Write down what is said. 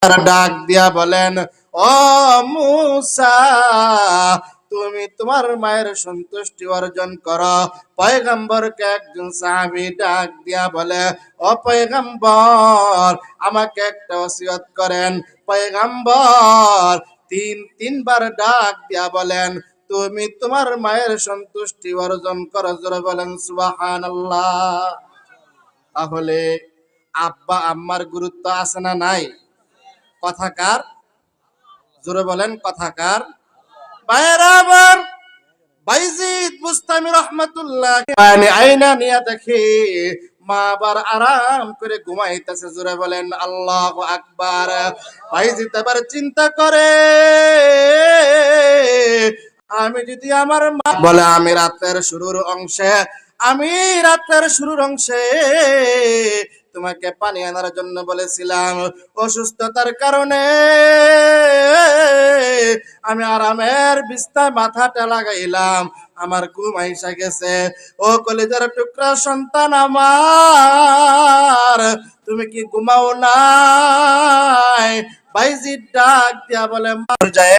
ডাক দিয়া বলেন, ও মূসা, তুমি তোমার মায়ের সন্তুষ্টি অর্জন করো। পয়গম্বরকে একজন সাহাবী ডাক দিয়া বলে, ও পয়গম্বর, আমাকে একটা ওসিয়ত করেন। পয়গম্বর তিনবার ডাক দিয়া বলেন, তুমি তোমার মায়ের সন্তুষ্টি অর্জন করো। জোরে বলেন সুবহানাল্লাহ। তাহলে আব্বা আম্মার গুরুত্ব আছে না নাই? কথাকার, জোরে বলেন কথাকার। ভাইয়েরা আমার, বাইজিদ বুস্তামি রহমাতুল্লাহ আয়না নিয়ে দেখে মা আবার আরাম করে ঘুমাইতেছে। জোরে বলেন আল্লাহু আকবার। বাইজিদ এবার চিন্তা করে, আমি যদি আমার মা বলে, আমি রাতের শুরুর অংশে তোমাকে পানি আনার জন্য বলেছিলাম, অসুস্থতার কারণে আমি আরামের বিছানায় মাথাটা লাগাইলাম, আমার ঘুম আইসা গেছে। ও কলিজার টুকরা সন্তান আমার, তুমি কি ঘুমাও নাই? বাইজিদ ডাক দিয়া বলে, মার যায়